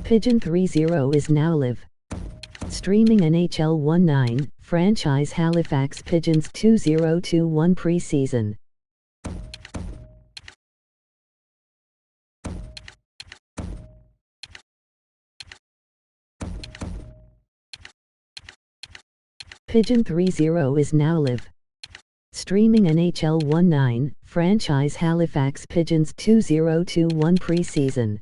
Pigeon 3-0 is now live. Streaming NHL 1-9, franchise Halifax Pidgeons 2021 preseason. Pigeon 3-0 is now live. Streaming NHL 1-9, franchise Halifax Pidgeons 2021 preseason.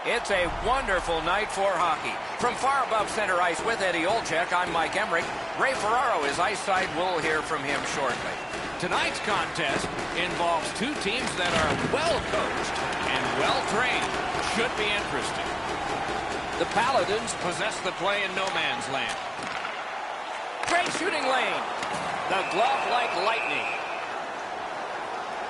It's a wonderful night for hockey. From far above center ice with Eddie Olczyk, I'm Mike Emmerich. Ray Ferraro is ice side. We'll hear from him shortly. Tonight's contest involves two teams that are well coached and well trained. Should be interesting. The Paladins possess the play in no man's land. Great shooting lane. The glove like lightning.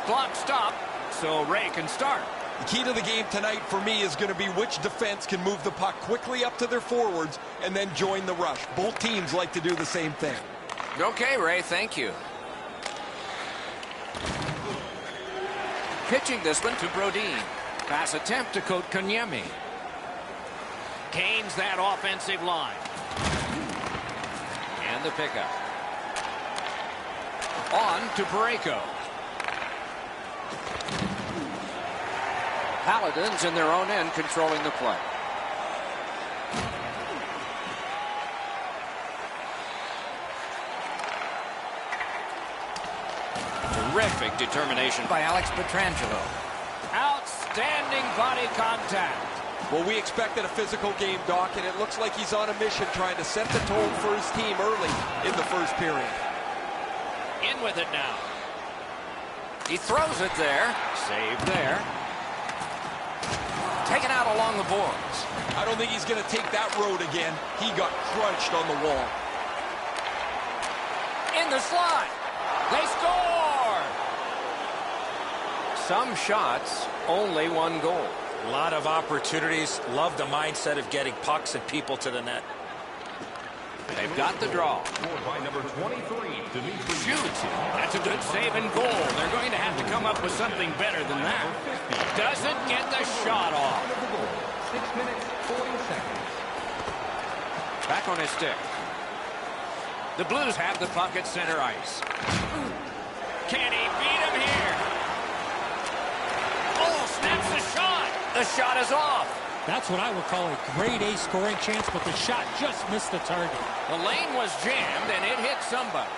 Clock stop, so Ray can start. The key to the game tonight for me is going to be which defense can move the puck quickly up to their forwards and then join the rush. Both teams like to do the same thing. Okay, Ray, thank you. Pitching this one to Brodin. Pass attempt to Kotkaniemi. Gains that offensive line. And the pickup. On to Parayko. Paladins in their own end controlling the play. Terrific determination by Alex Pietrangelo. Outstanding body contact. Well, we expected a physical game, Doc, and it looks like he's on a mission trying to set the tone for his team early in the first period. In with it now. He throws it there. Save there. Taken out along the boards. I don't think he's going to take that road again. He got crunched on the wall. In the slot. They score! Some shots, only one goal. A lot of opportunities. Love the mindset of getting pucks and people to the net. They've got the draw. By number 23, Dimitri. Shoot. That's a good save and goal. They're going to have to come up with something better than that. Doesn't get the shot off. 6 minutes, 40 seconds. Back on his stick. The Blues have the puck at center ice. Can he beat him here? Oh, snaps the shot. The shot is off. That's what I would call a grade A scoring chance, but the shot just missed the target. The lane was jammed, and it hit somebody.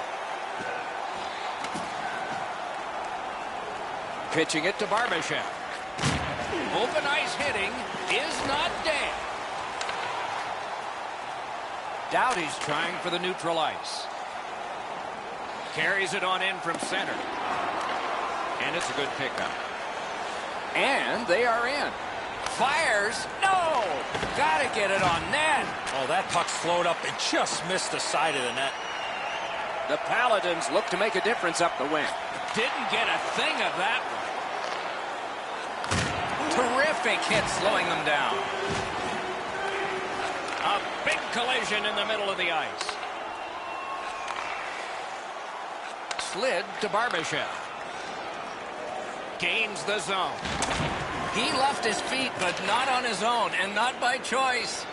Pitching it to Barbashev. Open ice hitting is not dead. Doughty's trying for the neutral ice. Carries it on in from center. And it's a good pickup. And they are in. Fires. No! Gotta get it on net. Oh, that puck slowed up and just missed the side of the net. The Paladins look to make a difference up the wing. Didn't get a thing of that one. Terrific hit slowing them down. A big collision in the middle of the ice. Slid to Barbashev. Gains the zone. He left his feet, but not on his own, and not by choice.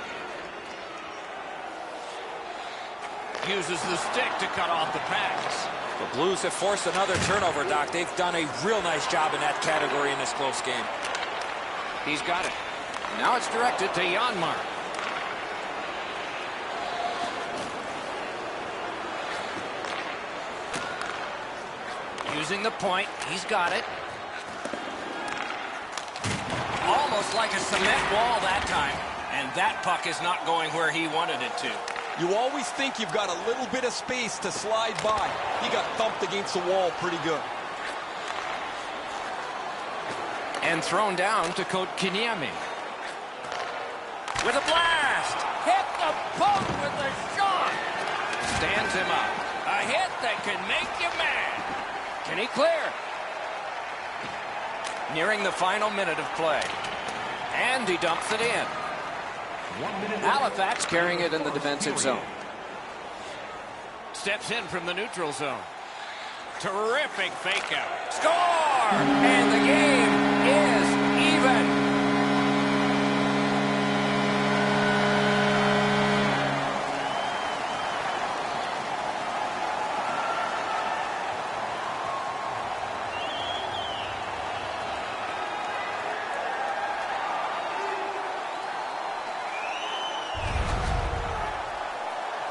Uses the stick to cut off the pass. The Blues have forced another turnover, Doc. They've done a real nice job in that category in this close game. He's got it. Now it's directed to Janmark. Using the point. He's got it. Almost like a cement wall that time. And that puck is not going where he wanted it to. You always think you've got a little bit of space to slide by. He got thumped against the wall pretty good. And thrown down to Kotkaniemi. With a blast! Hit the post with a shot! Stands him up. A hit that can make you mad. Can he clear? Nearing the final minute of play. And he dumps it in. Halifax carrying it in the defensive zone. Steps in from the neutral zone. Terrific fake out. Score! And the game is even.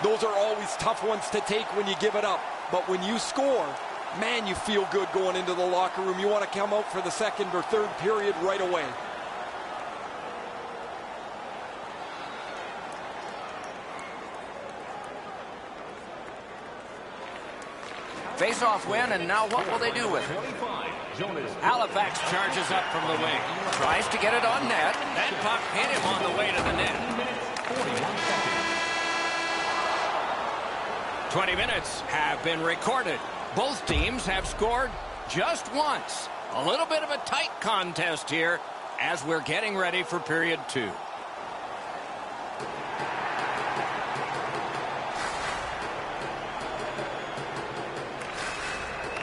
Those are always tough ones to take when you give it up. But when you score, man, you feel good going into the locker room. You want to come out for the second or third period right away. Face-off win, and now what will they do with it? Halifax charges up from the wing. Tries to get it on net. That puck hit him on the way to the net. 20 minutes have been recorded. Both teams have scored just once. A little bit of a tight contest here as we're getting ready for period 2.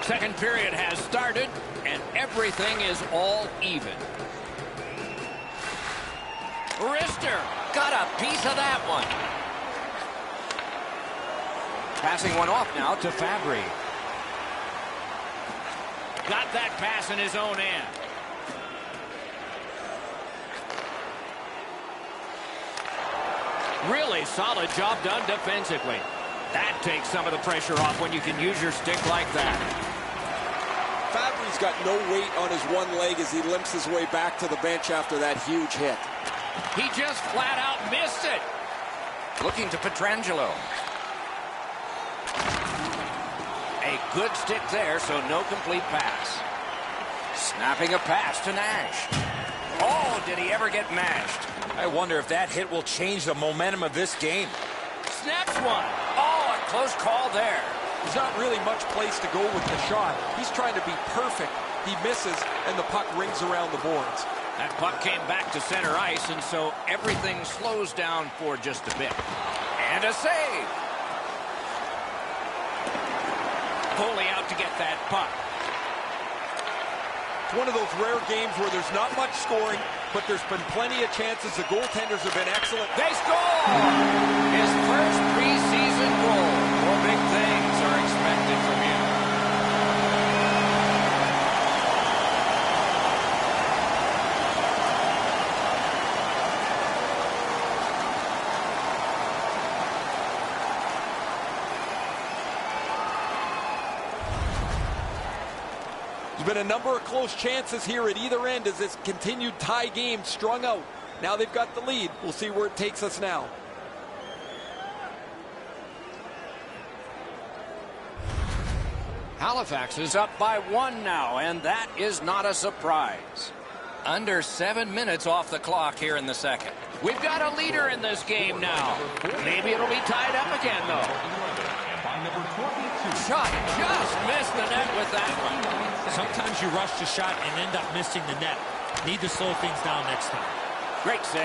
Second period has started, and everything is all even. Rister Got a piece of that one. Passing one off now to Fabry. got that pass in his own end. Really solid job done defensively. That takes some of the pressure off when you can use your stick like that. Fabry's got no weight on his one leg as he limps his way back to the bench after that huge hit. He just flat out missed it. Looking to Pietrangelo. A good stick there, so no complete pass. Snapping a pass to Nash. Oh, did he ever get mashed? I wonder if that hit will change the momentum of this game. Snaps one. Oh, a close call there. There's not really much place to go with the shot. He's trying to be perfect. He misses, and the puck rings around the boards. That puck came back to center ice, and so everything slows down for just a bit. And a save. Foley out to get that puck. It's one of those rare games where there's not much scoring, but there's been plenty of chances. The goaltenders have been excellent. They score! His first preseason goal. More big things are expected from him. There's been a number of close chances here at either end as this continued tie game strung out. Now they've got the lead. We'll see where it takes us now. Halifax is up by 1 now, and that is not a surprise. Under 7 minutes off the clock here in the second. We've got a leader in this game now. Maybe it'll be tied up again, though. Shot just missed the net with that one. Sometimes you rush the shot and end up missing the net. Need to slow things down next time. Great save.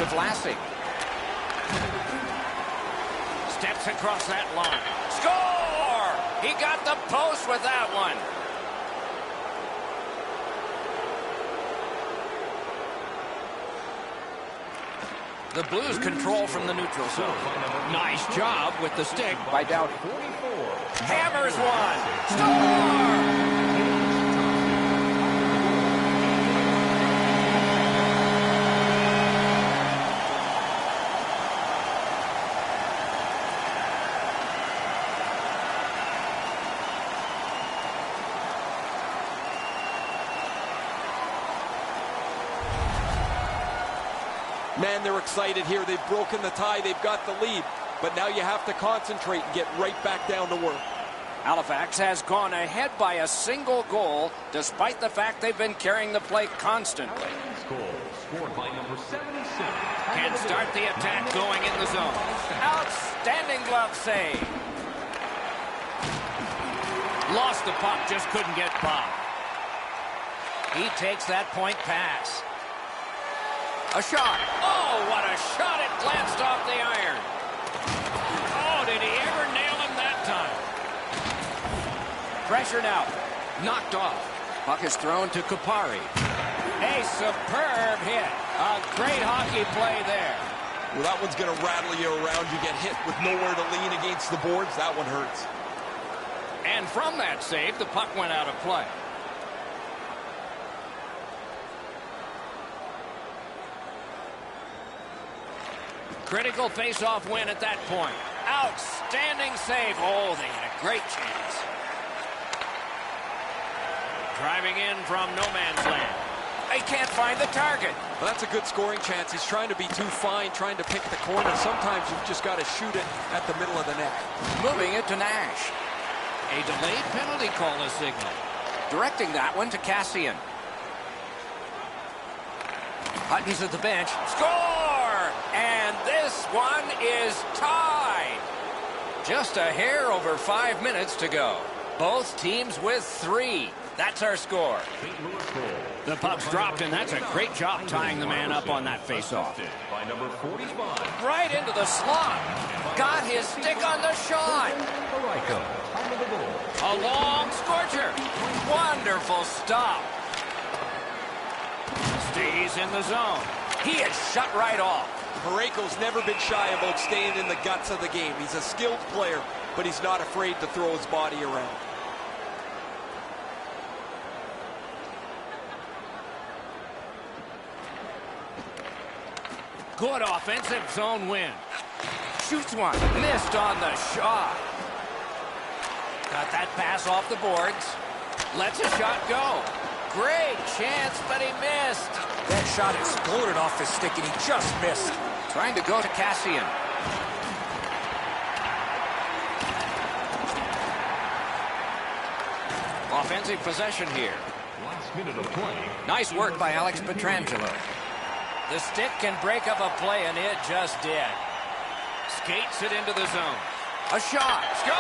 To Vlasic. Steps across that line. Score! He got the post with that one. The Blues control from the neutral zone. Nice job with the stick By Doughty. Hammers one. Score! Man, they're excited here. They've broken the tie. They've got the lead. But now you have to concentrate and get right back down to work. Halifax has gone ahead by a single goal, despite the fact they've been carrying the play constantly. Scored by number 76. can start the attack going in the zone. Outstanding glove save. Lost the puck, just couldn't get by. He takes that point pass. A shot. Oh, what a shot. It glanced off the iron. Oh, did he ever nail him that time? Pressure now. Knocked off. Puck is thrown to Kupari. A superb hit. A great hockey play there. Well, that one's going to rattle you around. You get hit with nowhere to lean against the boards. That one hurts. And from that save, the puck went out of play. Critical face-off win at that point. Outstanding save. Oh, they had a great chance. Driving in from no man's land. They can't find the target. Well, that's a good scoring chance. He's trying to be too fine, trying to pick the corner. Sometimes you've just got to shoot it at the middle of the net. Moving it to Nash. A delayed penalty call is signaled. Directing that one to Cassian. Hutton's at the bench. Score! And this one is tied. Just a hair over 5 minutes to go. Both teams with 3. That's our score. The puck's dropped, and that's a great job tying the man up on that face-off. By number 45. Right into the slot. Got his stick on the shot. A long scorcher. Wonderful stop. Stays in the zone. He is shut right off. Parayko's never been shy about staying in the guts of the game. He's a skilled player, but he's not afraid to throw his body around. Good offensive zone win. Shoots one. Missed on the shot. Got that pass off the boards. Lets a shot go. Great chance, but he missed. That shot exploded off his stick, and he just missed. Trying to go to Cassian. Offensive possession here. Last minute of play. Nice work by Alex Pietrangelo. The stick can break up a play, and it just did. Skates it into the zone. A shot. Score!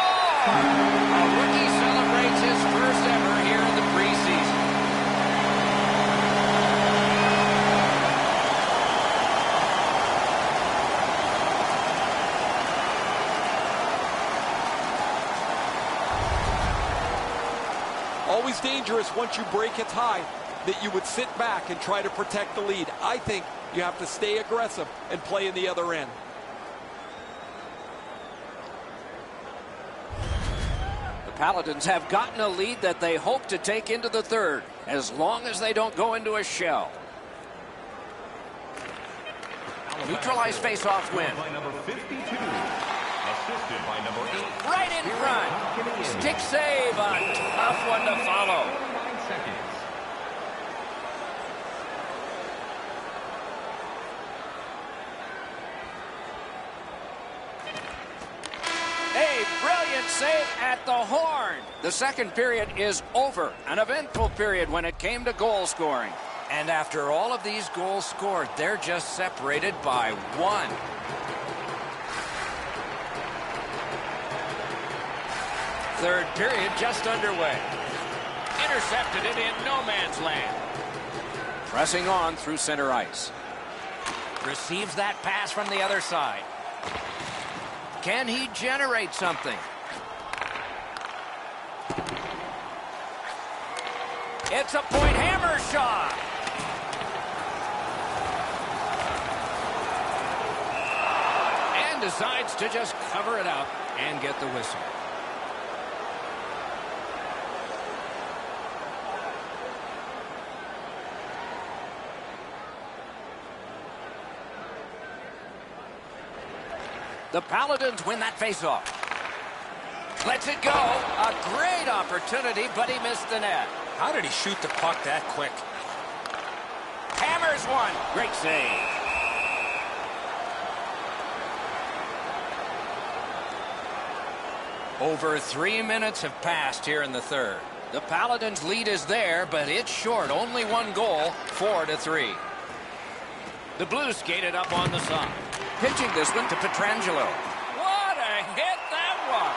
A rookie celebrates his first ever here in the preseason. Always dangerous once you break a tie that you would sit back and try to protect the lead. I think you have to stay aggressive and play in the other end. The Paladins have gotten a lead that they hope to take into the third, as long as they don't go into a shell. Neutralized face-off win. By number 52. Assisted by number 8. Right in front. Stick save, a tough one to follow. 9 seconds. A brilliant save at the horn. The second period is over. An eventful period when it came to goal scoring. And after all of these goals scored, they're just separated by one. Third period just underway. Intercepted it in no man's land. Pressing on through center ice. Receives that pass from the other side. Can he generate something? It's a point hammer shot. And decides to just cover it up and get the whistle. The Paladins win that faceoff. Lets it go. A great opportunity, but he missed the net. How did he shoot the puck that quick? Hammers one. Great save. Over 3 minutes have passed here in the third. The Paladins' lead is there, but it's short. Only one goal, 4-3. The Blues skated up on the side. Pitching this one to Pietrangelo. What a hit that was!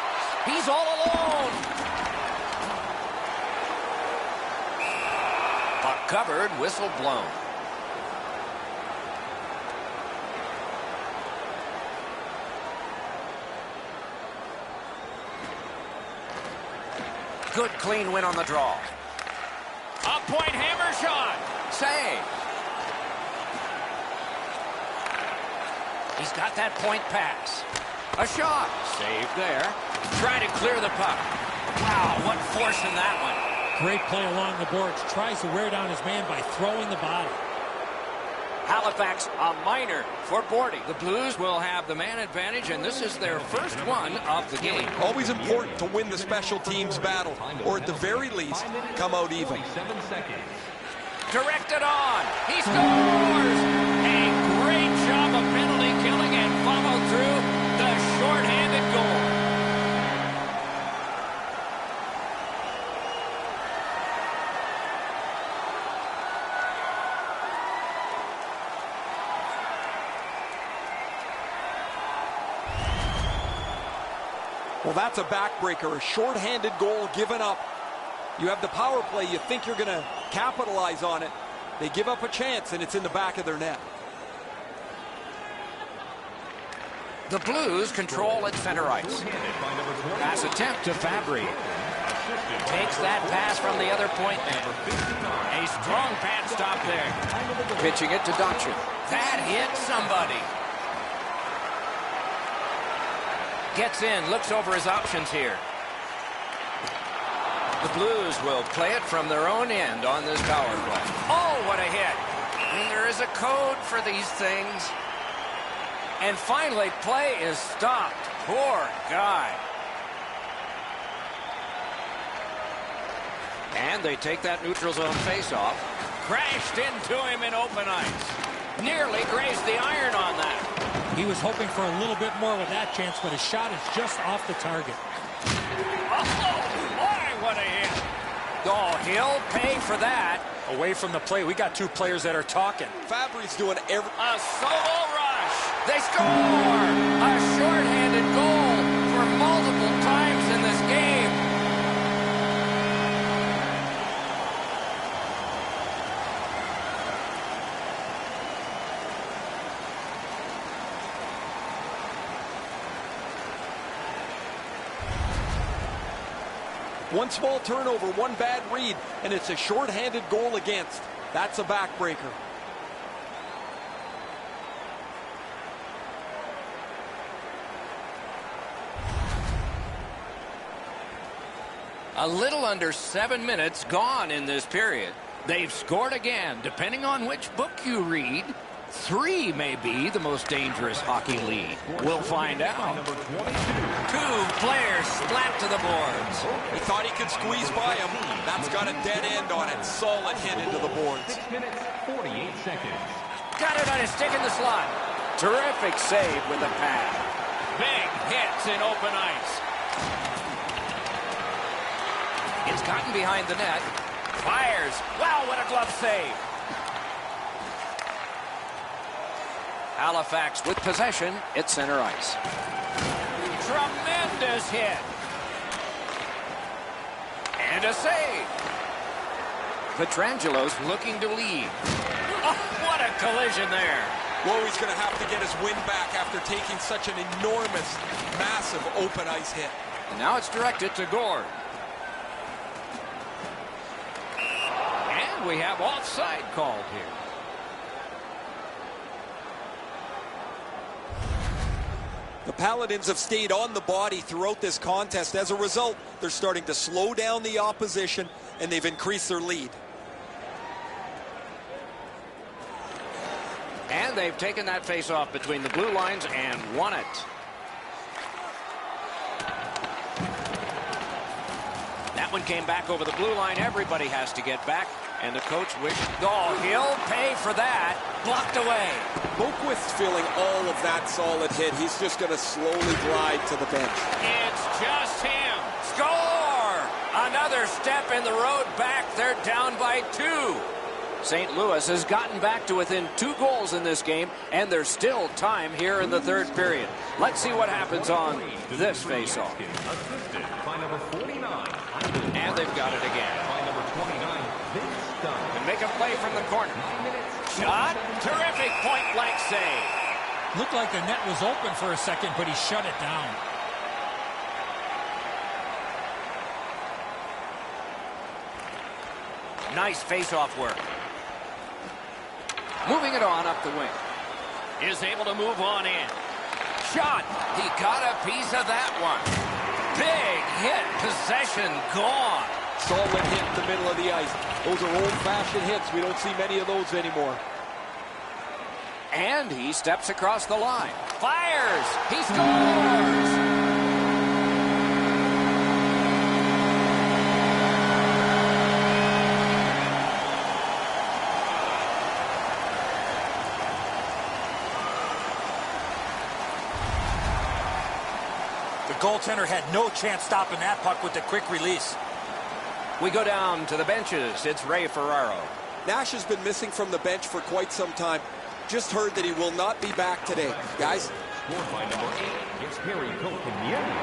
He's all alone! Puck covered, whistle blown. Good clean win on the draw. A point hammer shot! Save! He's got that point pass. A shot. Save there. Trying to clear the puck. Wow, what force in that one. Great play along the boards. Tries to wear down his man by throwing the body. Halifax, a minor for Bordy. The Blues will have the man advantage, and this is their first one of the game. Always important to win the special teams battle, or at the very least, come out even. 7 seconds. Directed on. He scores! A great job of penalty killing and followed through the shorthanded goal. Well, that's a backbreaker, a shorthanded goal given up. You have the power play, you think you're going to capitalize on it. They give up a chance, and it's in the back of their net. The Blues control at center ice. Pass attempt to Fabry. Takes that pass from the other point man. A strong pad stop there. Pitching it to Dotchin. That hit somebody. Gets in, looks over his options here. The Blues will play it from their own end on this power play. Oh, what a hit. I mean, there is a code for these things. And finally, play is stopped. Poor guy. And they take that neutral zone faceoff. Crashed into him in open ice. Nearly grazed the iron on that. He was hoping for a little bit more with that chance, but his shot is just off the target. Oh, boy, what a hit. Oh, he'll pay for that. Away from the play, we got two players that are talking. Fabry's doing every... A solo rush. They score! A shorthanded goal for multiple times in this game. One small turnover, one bad read, and it's a shorthanded goal against. That's a backbreaker. A little under 7 minutes gone in this period. They've scored again. Depending on which book you read, 3 may be the most dangerous hockey lead. We'll find out. 2 players splat to the boards. He thought he could squeeze by him. That's got a dead end on it. Solid hit into the boards. 6 minutes, 48 seconds. Got it on his stick in the slot. Terrific save with a pad. Big hits in open ice. It's gotten behind the net. Fires. Wow, what a glove save. Halifax with possession at center ice. Tremendous hit. And a save. Petrangelo's looking to lead. Oh, what a collision there. Well, he's going to have to get his wind back after taking such an enormous, massive open ice hit. And now it's directed to Gord. And we have offside called here. The Paladins have stayed on the body throughout this contest. As a result, they're starting to slow down the opposition, and they've increased their lead. And they've taken that face-off between the blue lines and won it. That one came back over the blue line. Everybody has to get back. And the coach wished, oh, he'll pay for that. Blocked away. Boquist's feeling all of that solid hit. He's just going to slowly glide to the bench. It's just him. Score! Another step in the road back. They're down by 2. St. Louis has gotten back to within 2 goals in this game, and there's still time here in the third period. Let's see what happens on this face-off. Assisted by number 49. And they've got it again. By number 29, Vince Dunn. And make a play from the corner. Shot. Terrific point-blank save. Looked like the net was open for a second, but he shut it down. Nice face-off work. Moving it on up the wing. Is able to move on in. Shot. He got a piece of that one. Big hit. Possession gone. Solid hit in the middle of the ice. Those are old-fashioned hits. We don't see many of those anymore. And he steps across the line. Fires. He scores. The goaltender had no chance stopping that puck with the quick release. We go down to the benches. It's Ray Ferraro. Nash has been missing from the bench for quite some time. Just heard that he will not be back today. Guys? Scored by number 8, it's Harry Kotkaniemi.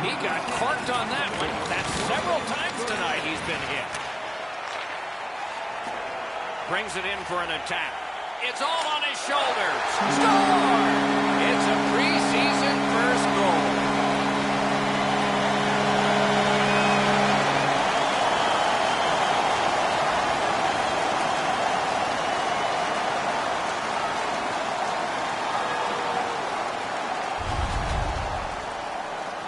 He got corked on that one. That's several times tonight he's been hit. Brings it in for an attack. It's all on his shoulders. Score! It's a preseason first goal.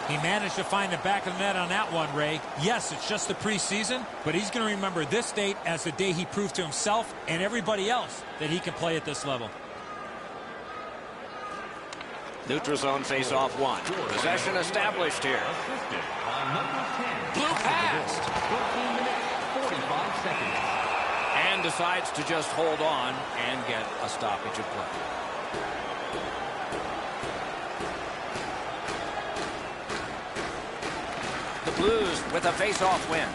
He managed to find the back of the net on that one, Ray. Yes, it's just the preseason, but he's going to remember this date as the day he proved to himself and everybody else that he can play at this level. Neutral zone face-off one. Possession established here. Blew past. 13 minutes, 45 seconds. And decides to just hold on and get a stoppage of play. The Blues with a face-off win.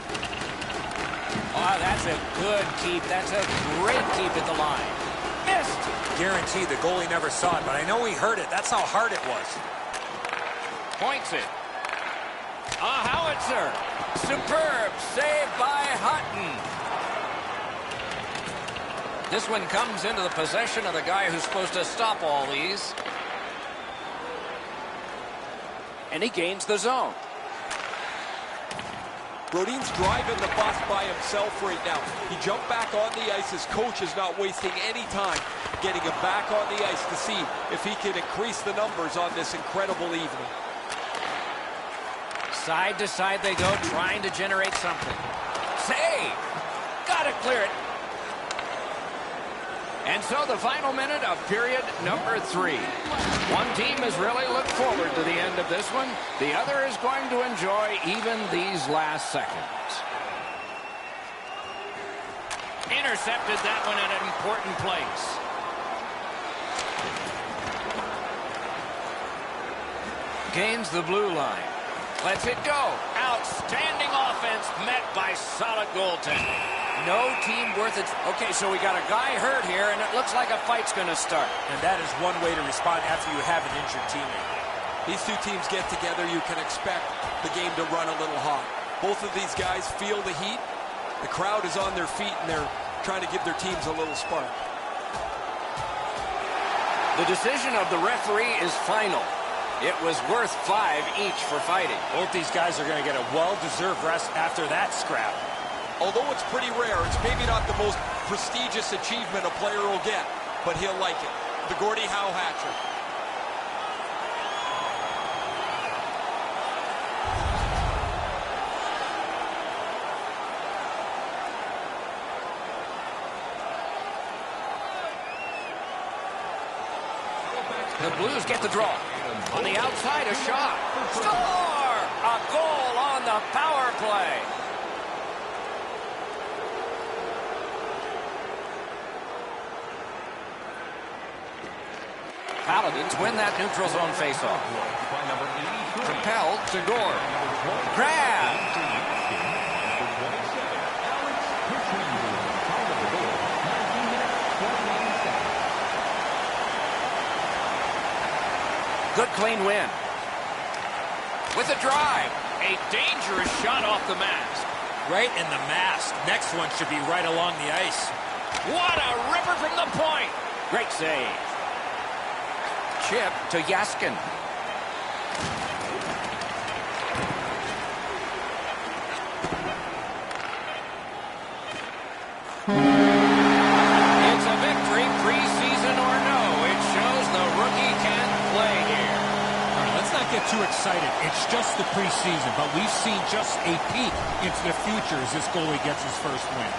Oh, that's a good keep. That's a great keep at the line. Missed. Guarantee the goalie never saw it, but I know he heard it. That's how hard it was. Points it. A howitzer. Superb save by Hutton. This one comes into the possession of the guy who's supposed to stop all these. And he gains the zone. Brodin's driving the bus by himself right now. He jumped back on the ice. His coach is not wasting any time getting him back on the ice to see if he can increase the numbers on this incredible evening. Side to side they go, trying to generate something. Save! Got to clear it. And so the final minute of period number 3. One team has really looked forward to the end of this one. The other is going to enjoy even these last seconds. Intercepted that one at an important place. Gains the blue line. Lets it go. Outstanding offense met by solid goaltending. No team worth it. Okay, so we got a guy hurt here, and it looks like a fight's going to start. And that is one way to respond after you have an injured teammate. These two teams get together, you can expect the game to run a little hot. Both of these guys feel the heat. The crowd is on their feet, and they're trying to give their teams a little spark. The decision of the referee is final. It was worth 5 each for fighting. Both these guys are going to get a well-deserved rest after that scrap. Although it's pretty rare, it's maybe not the most prestigious achievement a player will get, but he'll like it. The Gordie Howe hat-trick. The Blues get the draw. On the outside, a shot. Score! A goal on the power play. Paladins win that neutral zone faceoff. Propelled to Gore. Grab. Good clean win. With a drive. A dangerous shot off the mask. Right in the mask. Next one should be right along the ice. What a ripper from the point. Great save. Chip to Yaskin. It's a victory, preseason or no. It shows the rookie can play here. All right, let's not get too excited. It's just the preseason, but we've seen just a peek into the future as this goalie gets his first win.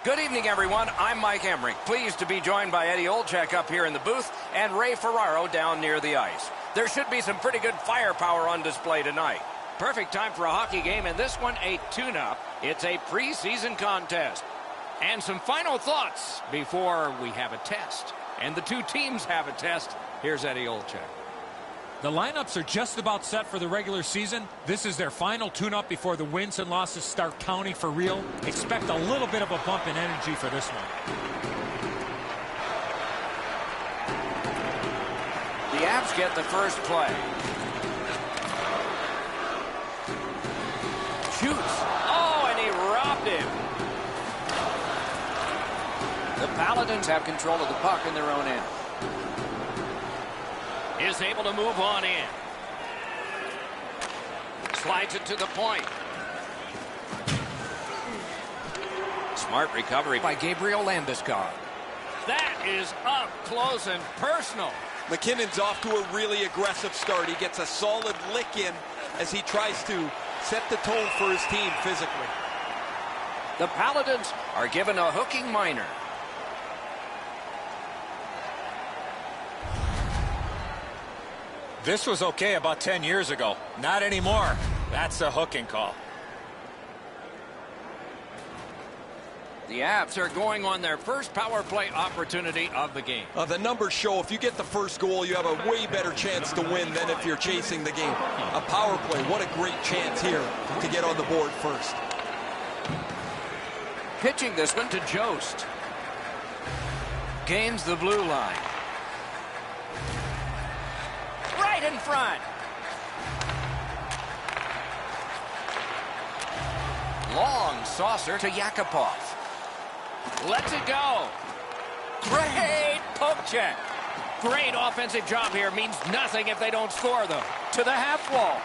Good evening, everyone. I'm Mike Emmerich. Pleased to be joined by Eddie Olczyk up here in the booth and Ray Ferraro down near the ice. There should be some pretty good firepower on display tonight. Perfect time for a hockey game, and this one a tune-up. It's a preseason contest. And some final thoughts before we have a test. And the two teams have a test. Here's Eddie Olczyk. The lineups are just about set for the regular season. This is their final tune-up before the wins and losses start counting for real. Expect a little bit of a bump in energy for this one. The Avs get the first play. Shoots. Oh, and he robbed him. The Paladins have control of the puck in their own end. Is able to move on in. Slides it to the point. Smart recovery by Gabriel Landeskog. That is up close and personal. McKinnon's off to a really aggressive start. He gets a solid lick in as he tries to set the tone for his team physically. The Paladins are given a hooking minor. This was okay about 10 years ago. Not anymore. That's a hooking call. The Avs are going on their first power play opportunity of the game. The numbers show if you get the first goal, you have a way better chance to win than if you're chasing the game. A power play, what a great chance here to get on the board first. Pitching this one to Jost. Gains the blue line. Right in front. Long saucer to Yakupov. Lets it go. Great poke check. Great offensive job here. Means nothing if they don't score, though. To the half wall.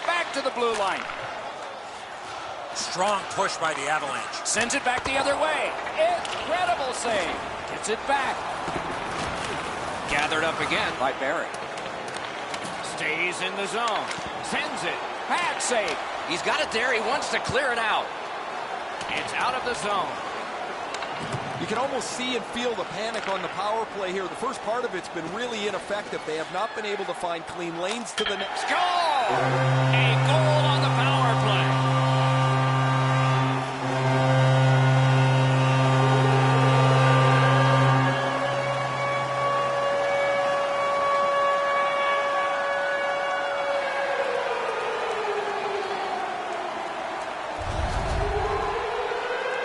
Back to the blue line. Strong push by the Avalanche. Sends it back the other way. Incredible save. Gets it back. Gathered up again by Barry. Stays in the zone. Sends it. Pad save. He's got it there. He wants to clear it out. It's out of the zone. You can almost see and feel the panic on the power play here. The first part of it's been really ineffective. They have not been able to find clean lanes to the net. Score! A goal on the power play.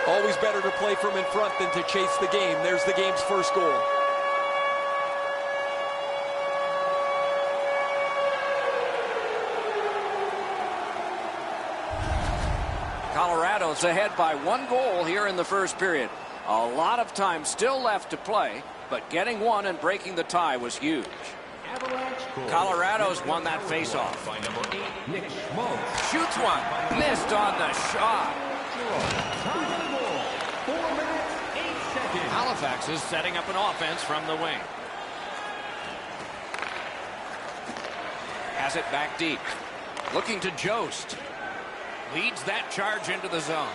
Always better to play from in front than to chase the game. There's the game's first goal. Colorado's ahead by 1 goal here in the first period. A lot of time still left to play, but getting one and breaking the tie was huge. Colorado's won that faceoff. Shoots one. Missed on the shot. Halifax is setting up an offense from the wing. Has it back deep. Looking to Jost. Leads that charge into the zone.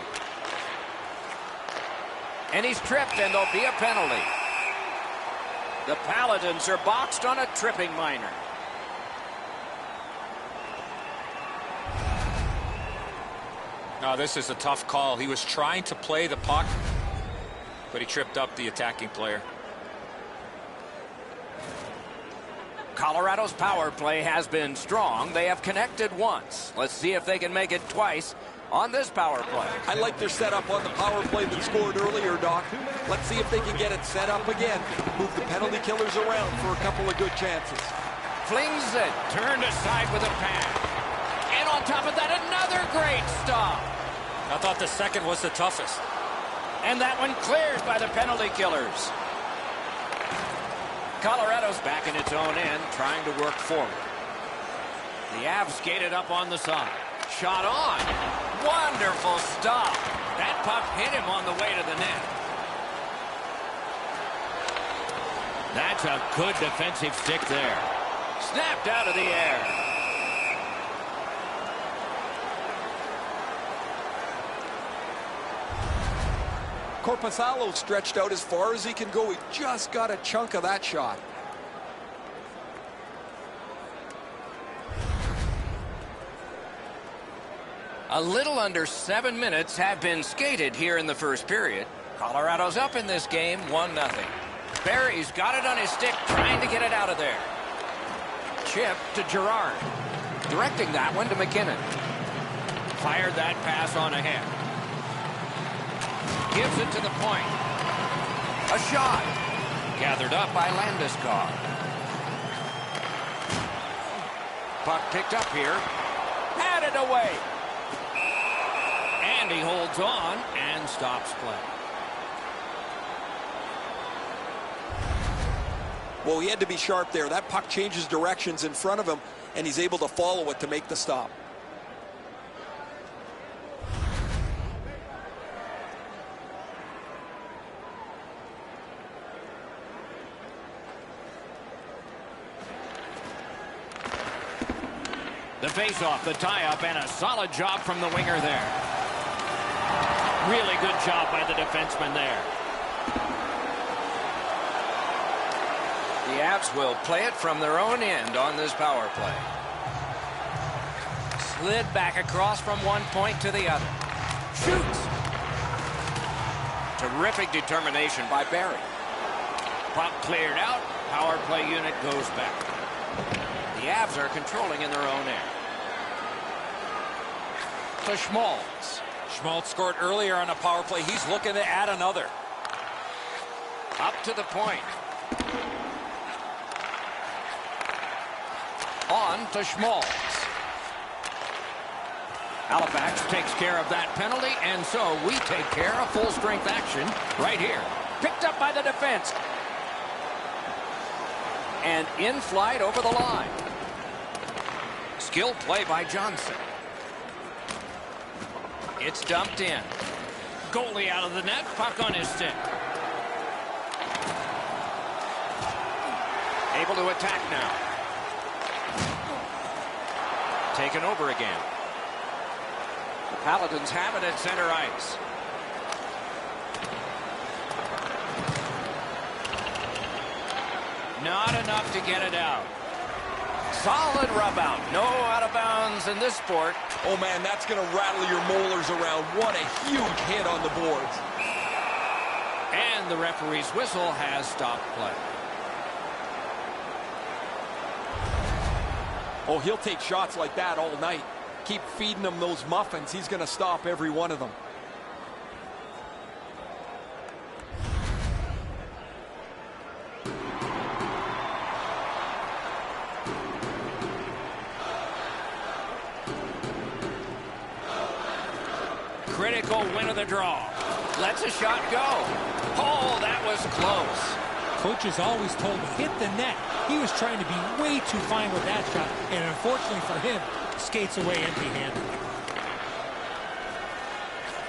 And he's tripped, and there'll be a penalty. The Paladins are boxed on a tripping minor. No, this is a tough call. He was trying to play the puck, but he tripped up the attacking player. Colorado's power play has been strong. They have connected once. Let's see if they can make it twice on this power play. I like their setup on the power play that scored earlier, Doc. Let's see if they can get it set up again. Move the penalty killers around for a couple of good chances. Flings it. Turned aside with a pad. And on top of that, another great stop. I thought the second was the toughest. And that one cleared by the penalty killers. Colorado's back in its own end, trying to work forward. The Avs skated up on the side. Shot on. Wonderful stop. That puck hit him on the way to the net. That's a good defensive stick there. Snapped out of the air. Korpisalo stretched out as far as he can go. He just got a chunk of that shot. A little under 7 minutes have been skated here in the first period. Colorado's up in this game, 1-0. Barry's got it on his stick, trying to get it out of there. Chip to Girard. Directing that one to McKinnon. Fired that pass on ahead. Gives it to the point. A shot. Gathered up by Landeskog. Puck picked up here. Headed away. And he holds on and stops play. Well, he had to be sharp there. That puck changes directions in front of him, and he's able to follow it to make the stop. The face-off, the tie-up, and a solid job from the winger there. Really good job by the defenseman there. The Avs will play it from their own end on this power play. Slid back across from one point to the other. Shoots. Terrific determination by Barry. Puck cleared out. Power play unit goes back. The Avs are controlling in their own end. To Schmaltz. Schmaltz scored earlier on a power play. He's looking to add another. Up to the point. On to Schmaltz. Halifax takes care of that penalty, and so we take care of full-strength action right here. Picked up by the defense. And in flight over the line. Skilled play by Johnson. It's dumped in. Goalie out of the net, puck on his stick. Able to attack now. Taken over again. The Paladins have it at center ice. Not enough to get it out. Solid rub out. No out of bounds in this sport. Oh, man, that's going to rattle your molars around. What a huge hit on the boards. And the referee's whistle has stopped play. Oh, he'll take shots like that all night. Keep feeding him those muffins. He's going to stop every one of them. Critical win of the draw. Lets a shot go. Oh, that was close. Coaches always told him, hit the net. He was trying to be way too fine with that shot, and unfortunately for him, skates away empty-handed.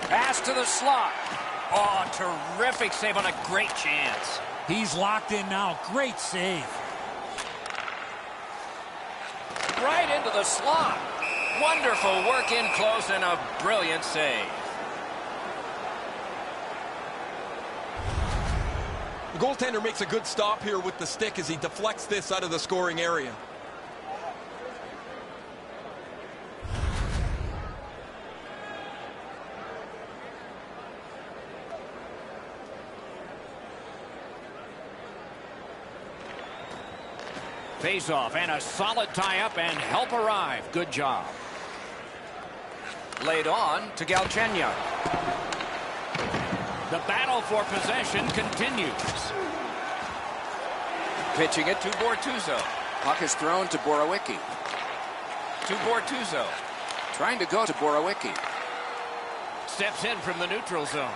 Pass to the slot. Oh, terrific save on a great chance. He's locked in now. Great save. Right into the slot. Wonderful work in close and a brilliant save. The goaltender makes a good stop here with the stick as he deflects this out of the scoring area. Face-off and a solid tie-up and help arrive. Good job. Laid on to Galchenyuk. The battle for possession continues. Pitching it to Bortuzzo. Puck is thrown to Borowicki. To Bortuzzo. Trying to go to Borowicki. Steps in from the neutral zone.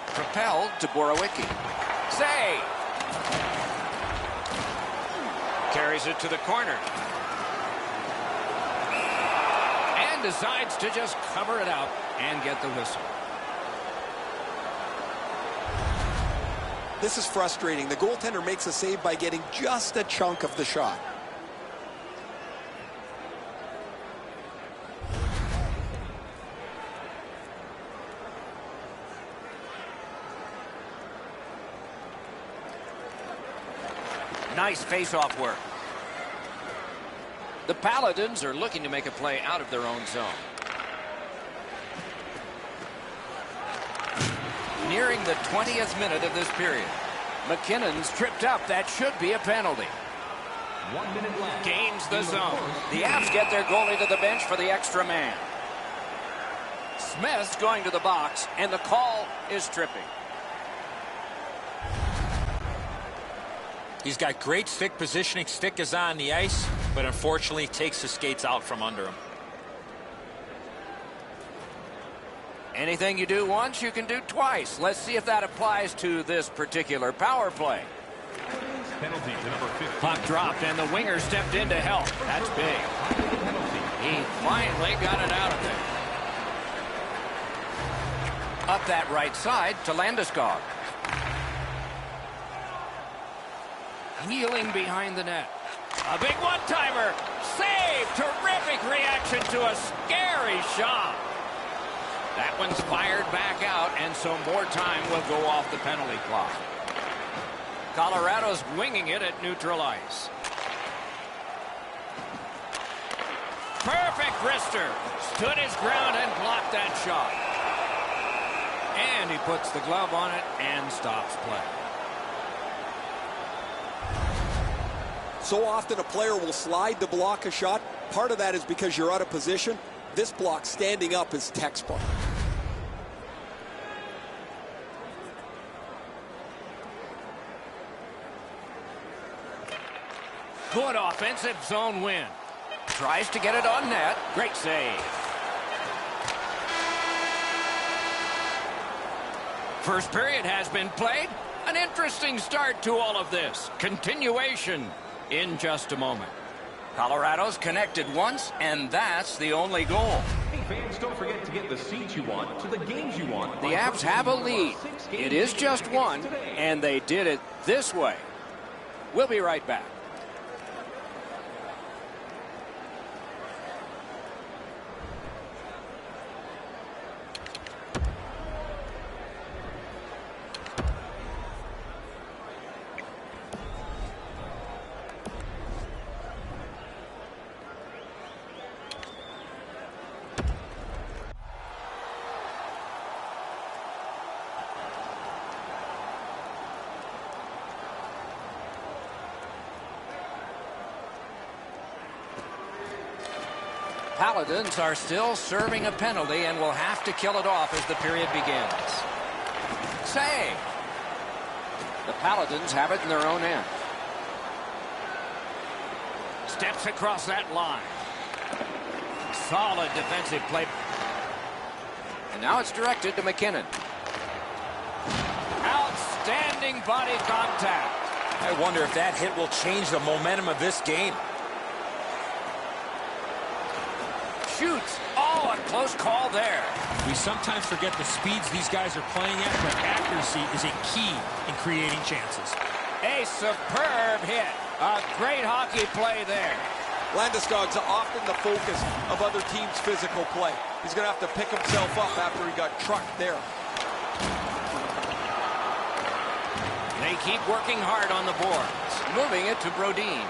Propelled to Borowicki. Save! Carries it to the corner. And decides to just cover it up and get the whistle. This is frustrating. The goaltender makes a save by getting just a chunk of the shot. Nice face-off work. The Paladins are looking to make a play out of their own zone. Nearing the 20th minute of this period. McKinnon's tripped up. That should be a penalty. 1 minute left. Gains the zone. The Avs get their goalie to the bench for the extra man. Smith's going to the box, and the call is tripping. He's got great stick positioning. Stick is on the ice, but unfortunately takes the skates out from under him. Anything you do once, you can do twice. Let's see if that applies to this particular power play. Penalty to number 15. Puck dropped, and the winger stepped in to help. That's big. He finally got it out of there. Up that right side to Landeskog. Kneeling behind the net. A big one-timer. Save! Terrific reaction to a scary shot. That one's fired back out, and so more time will go off the penalty clock. Colorado's winging it at neutral ice. Perfect wrister. Stood his ground and blocked that shot. And he puts the glove on it and stops play. So often a player will slide to block a shot. Part of that is because you're out of position. This block standing up is textbook. Good offensive zone win. Tries to get it on net. Great save. First period has been played. An interesting start to all of this. Continuation in just a moment. Colorado's connected once, and that's the only goal. Hey fans, don't forget to get the seats you want to the games you want. The Avs have a lead. It is just one, and they did it this way. We'll be right back. Paladins are still serving a penalty and will have to kill it off as the period begins. Save. The Paladins have it in their own end. Steps across that line. Solid defensive play. And now it's directed to McKinnon. Outstanding body contact. I wonder if that hit will change the momentum of this game. Shoots. Oh, a close call there. We sometimes forget the speeds these guys are playing at, but accuracy is a key in creating chances. A superb hit. A great hockey play there. Landeskog's often the focus of other teams' physical play. He's going to have to pick himself up after he got trucked there. They keep working hard on the boards. Moving it to Brodin.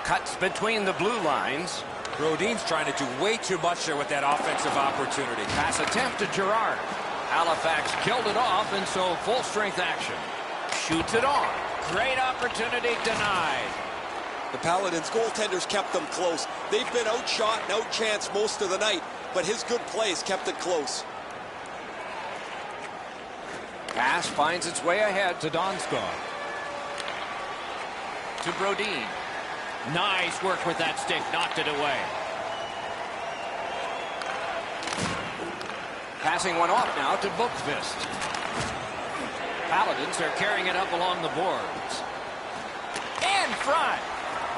Cuts between the blue lines. Brodin's trying to do way too much there with that offensive opportunity. Pass attempt to Girard. Halifax killed it off, and so full strength action. Shoots it on. Great opportunity denied. The Paladins goaltenders kept them close. They've been outshot and outchanced most of the night, but his good plays kept it close. Pass finds its way ahead to Donskog. To Brodin. Nice work with that stick. Knocked it away. Passing one off now to Bookfist. Paladins are carrying it up along the boards. In front.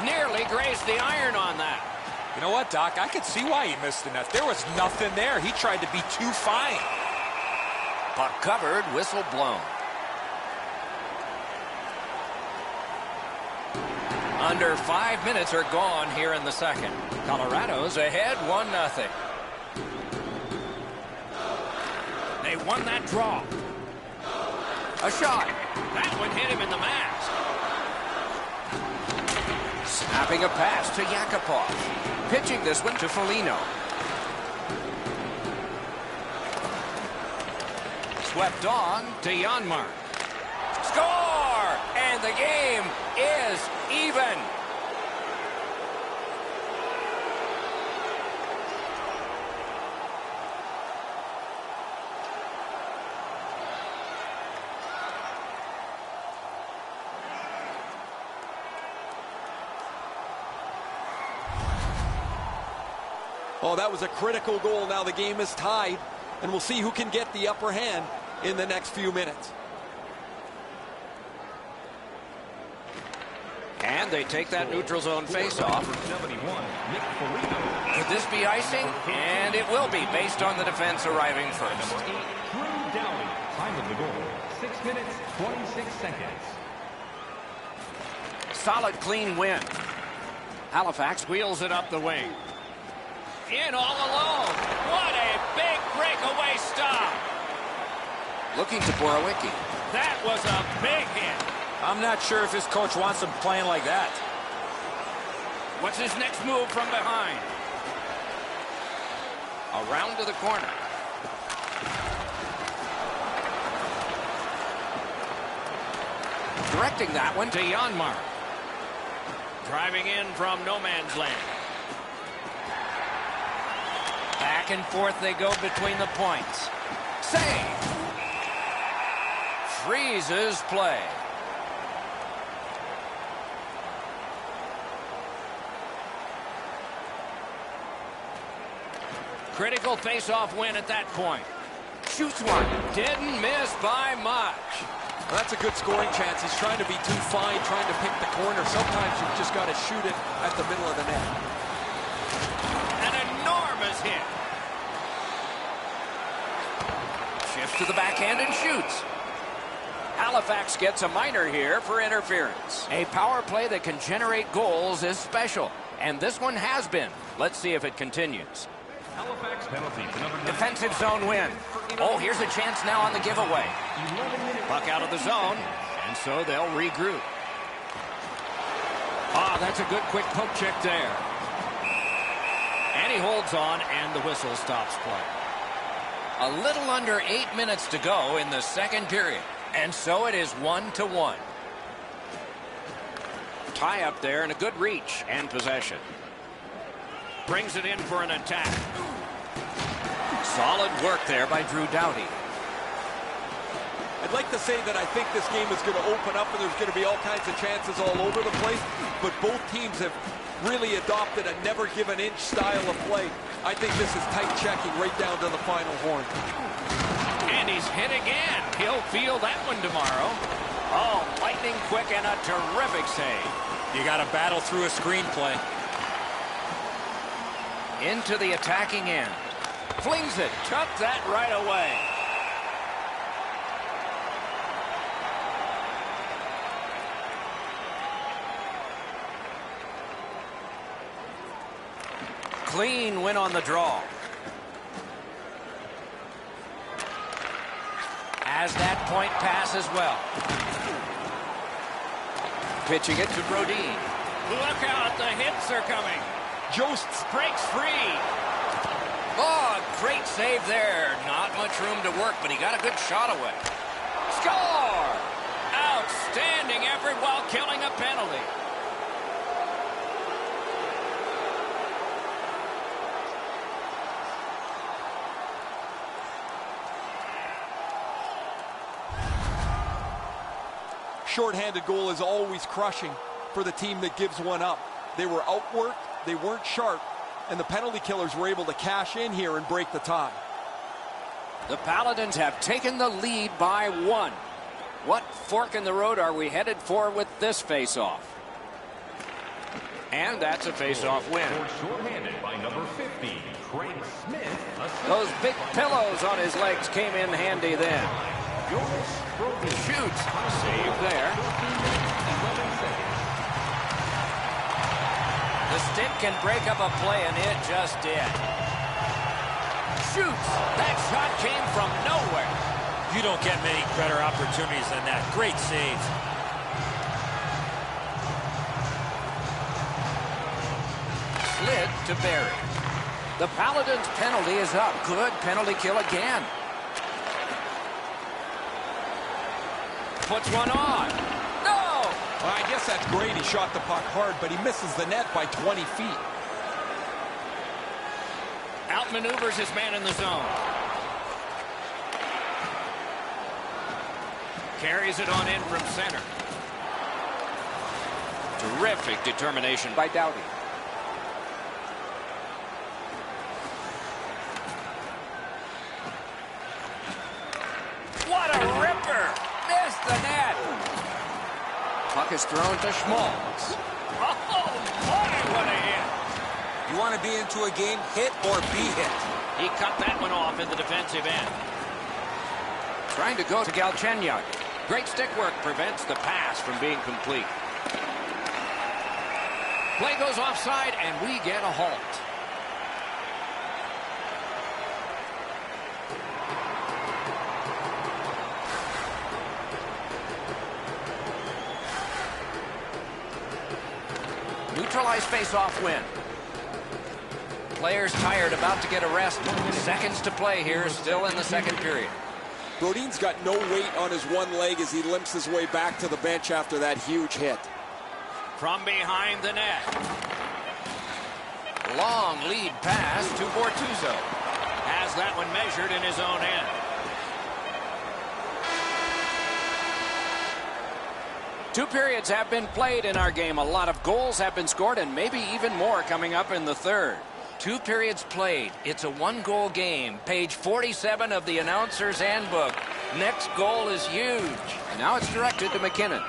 Nearly grazed the iron on that. You know what, Doc? I could see why he missed the net. There was nothing there. He tried to be too fine. Puck covered, whistle blown. Under 5 minutes are gone here in the second. Colorado's ahead 1-0. They won that draw. A shot. That one hit him in the mask. Snapping a pass to Yakupov. Pitching this one to Foligno. Swept on to Janmark. Score! And the game is even. Oh, that was a critical goal. Now the game is tied, and we'll see who can get the upper hand in the next few minutes. And they take that neutral zone face-off. Could this be icing? And it will be, based on the defense arriving first. Time of the goal, 6 minutes, 26 seconds. Solid, clean win. Halifax wheels it up the wing. In all alone. What a big breakaway stop. Looking to Borowiecki. That was a big hit. I'm not sure if his coach wants him playing like that. What's his next move from behind? Around to the corner. Directing that one to Janmark. Driving in from no man's land. Back and forth they go between the points. Save. Freezes play. Critical face-off win at that point. Shoots one. Didn't miss by much. Well, that's a good scoring chance. He's trying to be too fine, trying to pick the corner. Sometimes you've just got to shoot it at the middle of the net. An enormous hit. Shifts to the backhand and shoots. Halifax gets a minor here for interference. A power play that can generate goals is special, and this one has been. Let's see if it continues. Halifax penalty to number 9. Defensive zone win. Oh, here's a chance now on the giveaway. Puck out of the zone, and so they'll regroup. Ah, that's a good quick poke check there. And he holds on, and the whistle stops play. A little under 8 minutes to go in the second period. And so it is 1-1. Tie up there and a good reach and possession. Brings it in for an attack. Solid work there by Drew Doughty. I'd like to say that I think this game is going to open up and there's going to be all kinds of chances all over the place, but both teams have really adopted a never-give-an-inch style of play. I think this is tight checking right down to the final horn. And he's hit again. He'll feel that one tomorrow. Oh, lightning quick and a terrific save. You got to battle through a screenplay. Into the attacking end. Flings it. Took that right away. Clean win on the draw. As that point pass as well. Pitching it to Brodin. Look out, the hits are coming. Jost Breaks free. Oh, great save there. Not much room to work, but he got a good shot away. Score! Outstanding effort while killing a penalty. Short-handed goal is always crushing for the team that gives one up. They were outworked, they weren't sharp, and the penalty killers were able to cash in here and break the tie. The Paladins have taken the lead by 1. What fork in the road are we headed for with this face-off? And that's a face-off win. Short-handed by number 50, Craig Smith. Those big pillows on his legs came in handy then. Shoots. Save there. The stick can break up a play, and it just did. Shoots. That shot came from nowhere. You don't get many better opportunities than that. Great save. lid to Barry. The Paladins' penalty is up. Good penalty kill again. Puts one on. No! Well, I guess that's great. He shot the puck hard, but he misses the net by 20 feet. Outmaneuvers his man in the zone. Carries it on in from center. Terrific determination by Doughty. What a ripper! Missed the net. Puck is thrown to Schmaltz. Oh, boy, what a hit. You want to be into a game, hit or be hit. He cut that one off in the defensive end. Trying to go to Galchenyuk. Great stick work prevents the pass from being complete. Play goes offside, and we get a halt. Neutralized face-off win. Players tired, about to get a rest. Seconds to play here, still in the second period. Brodin's got no weight on his one leg as he limps his way back to the bench after that huge hit. From behind the net. Long lead pass to Bortuzzo. Has that one measured in his own end. Two periods have been played in our game. A lot of goals have been scored, and maybe even more coming up in the third. 2 periods played. It's a 1-goal game. Page 47 of the announcer's handbook. Next goal is huge. Now it's directed to McKinnon.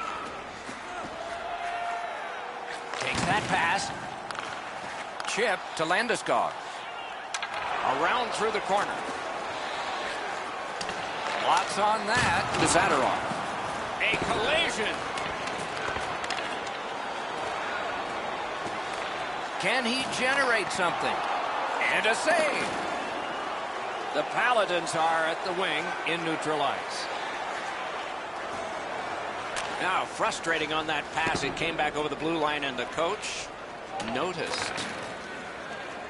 Takes that pass. Chip to Landeskog. Around through the corner. Lots on that to Zadorov. A collision. Can he generate something? And a save. The Paladins are at the wing in neutral ice. Now frustrating on that pass. It came back over the blue line, and the coach noticed.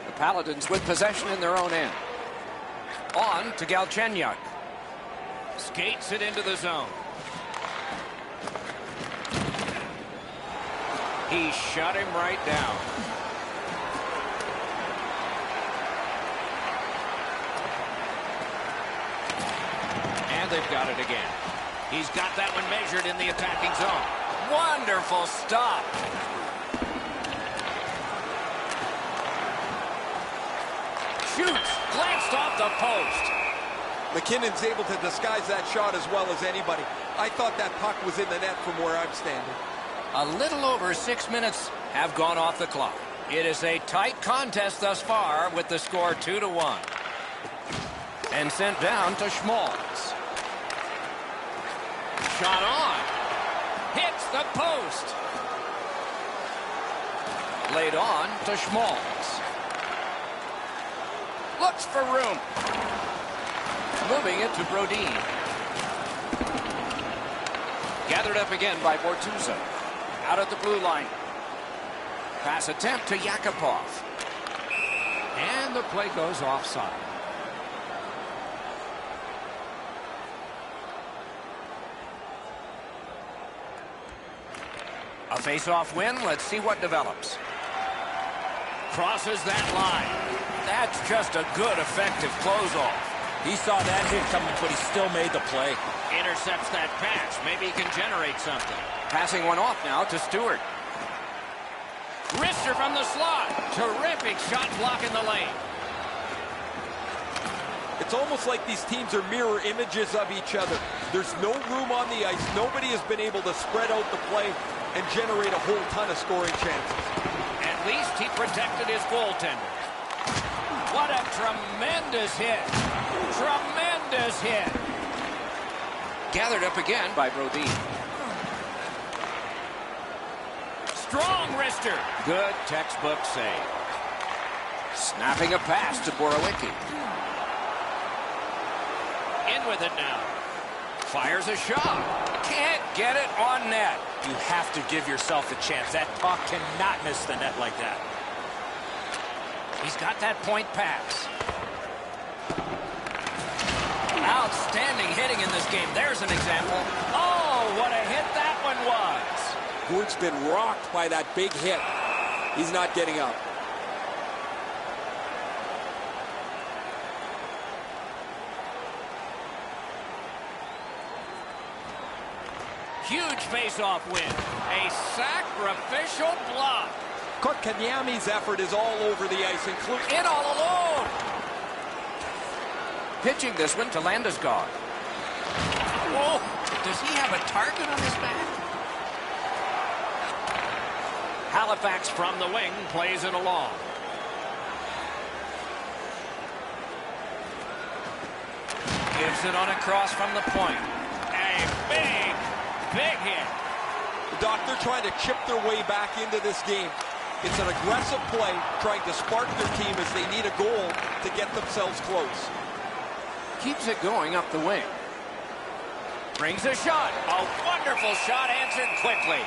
The Paladins with possession in their own end. On to Galchenyuk. Skates it into the zone. He shut him right down. And they've got it again. He's got that one measured in the attacking zone. Wonderful stop. Shoots. Glanced off the post. McKinnon's able to disguise that shot as well as anybody. I thought that puck was in the net from where I'm standing. A little over 6 minutes have gone off the clock. It is a tight contest thus far with the score 2-1. And sent down to Schmaltz. Shot on. Hits the post. Laid on to Schmaltz. Looks for room. Moving it to Brodin. Gathered up again by Bortuzzo. Out at the blue line. Pass attempt to Yakupov. And the play goes offside. A face-off win. Let's see what develops. Crosses that line. That's just a good, effective close-off. He saw that hit coming, but he still made the play. Intercepts that pass. Maybe he can generate something. Passing one off now to Stewart. Wrister from the slot. Terrific shot block in the lane. It's almost like these teams are mirror images of each other. There's no room on the ice. Nobody has been able to spread out the play and generate a whole ton of scoring chances. At least he protected his goaltender. What a tremendous hit. Tremendous hit. Gathered up again by Brodin. Strong wrister. Good textbook save. Snapping a pass to Borowicki. In with it now. Fires a shot. Can't get it on net. You have to give yourself a chance. That puck cannot miss the net like that. He's got that point pass. Outstanding hitting in this game. There's an example. Oh, what a hit that one was. Gord's been rocked by that big hit. He's not getting up. Huge face-off win. A sacrificial block. Kotkaniemi's effort is all over the ice, including In all alone. Pitching this one to Landeskog. Whoa, does he have a target on his back? Halifax from the wing plays it along. Gives it on a cross from the point. A big hit. the Doctor trying to chip their way back into this game. It's an aggressive play, trying to spark their team as they need a goal to get themselves close. Keeps it going up the wing. Brings a shot. A wonderful shot answered quickly.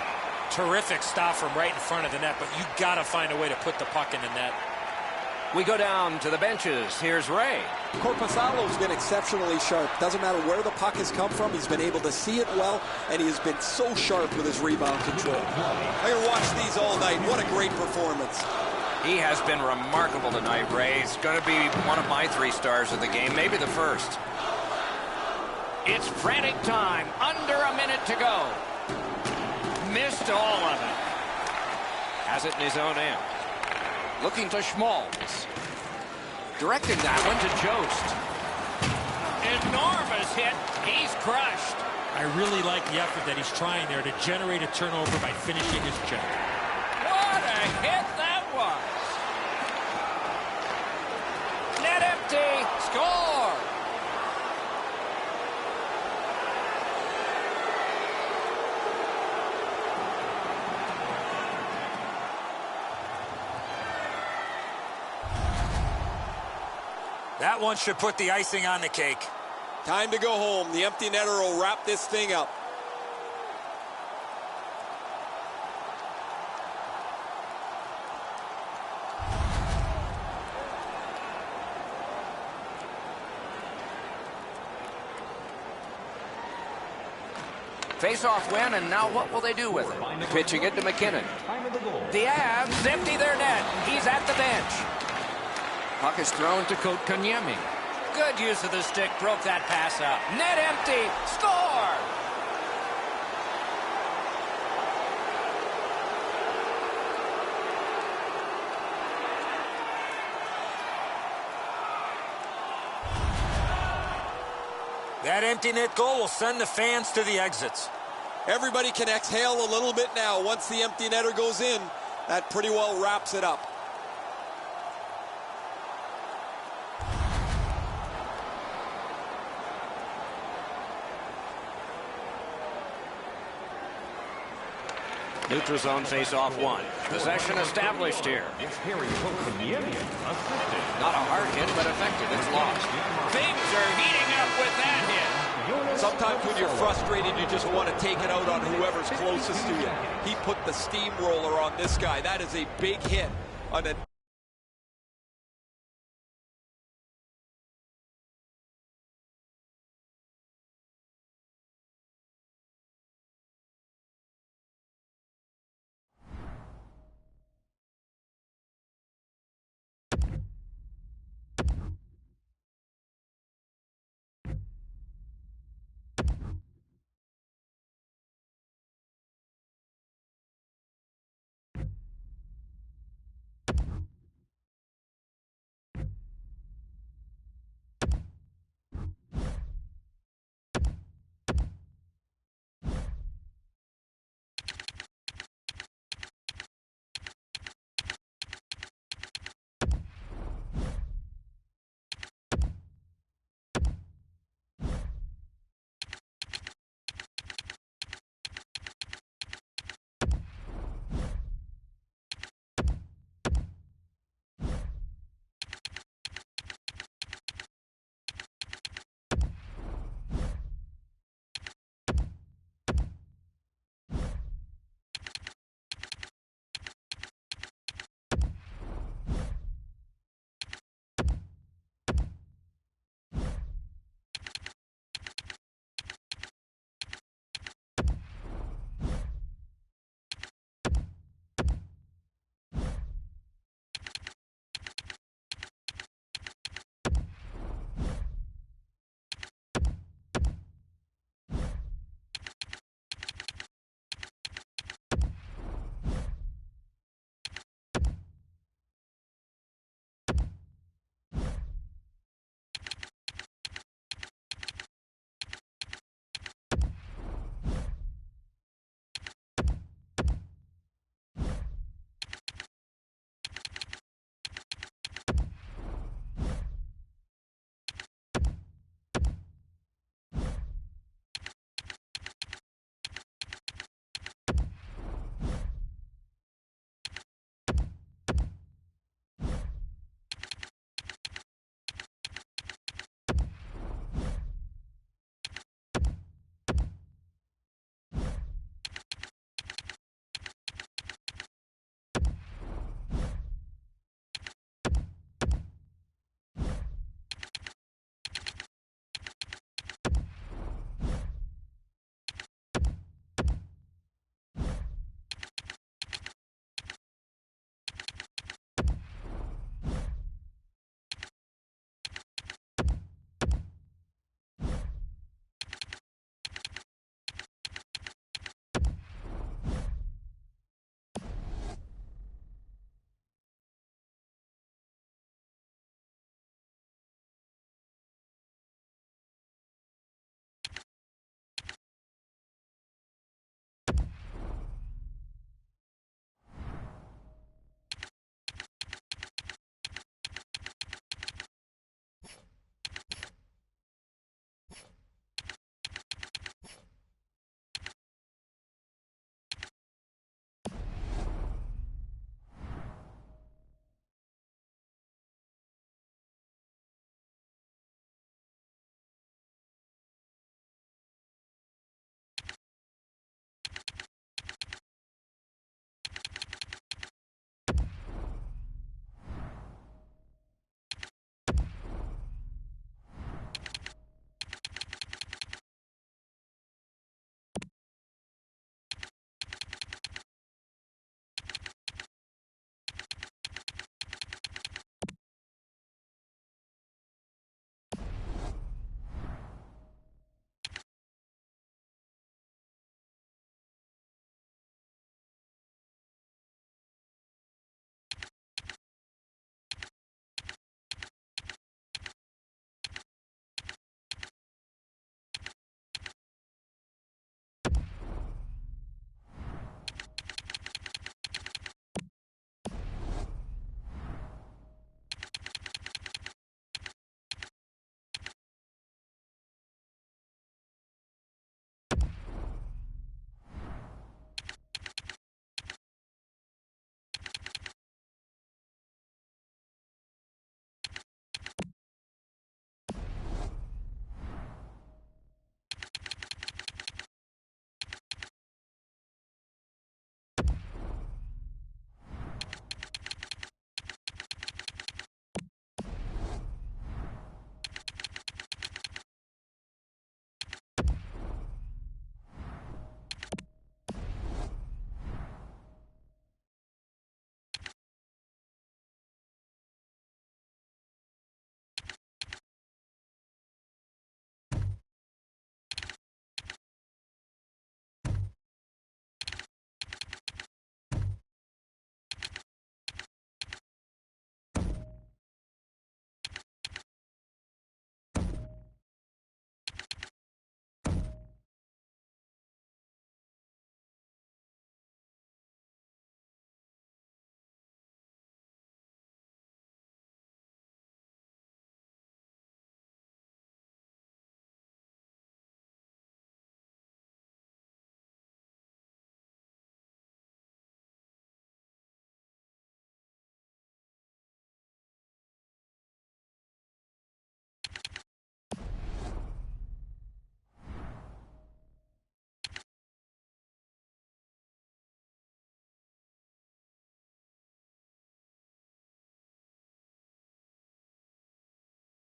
Terrific stop from right in front of the net, but you got to find a way to put the puck in the net. We go down to the benches. Here's Ray. Korpisalo's been exceptionally sharp. Doesn't matter where the puck has come from. He's been able to see it well, and he has been so sharp with his rebound control. I can watch these all night. What a great performance. He has been remarkable tonight, Ray. He's going to be one of my 3 stars of the game, maybe the first. It's frantic time. Under a minute to go. Missed all of it. Has it in his own end. Looking to Schmaltz. Directing that one to Jost. Enormous hit. He's crushed. I really like the effort that he's trying there to generate a turnover by finishing his check. What a hit that was. Net empty. Score. That one should put the icing on the cake. Time to go home. The empty netter will wrap this thing up. Face-off win, and now what will they do with it? Pitching it to McKinnon. The Avs empty their net. He's at the bench. Puck is thrown to Kotkaniemi. Good use of the stick. Broke that pass up. Net empty. Score! That empty net goal will send the fans to the exits. Everybody can exhale a little bit now. Once the empty netter goes in, that pretty well wraps it up. Neutral zone face-off one. Possession established here. Not a hard hit, but effective. It's lost. Things are heating up with that hit. Sometimes when you're frustrated, you just want to take it out on whoever's closest to you. He put the steamroller on this guy. That is a big hit on a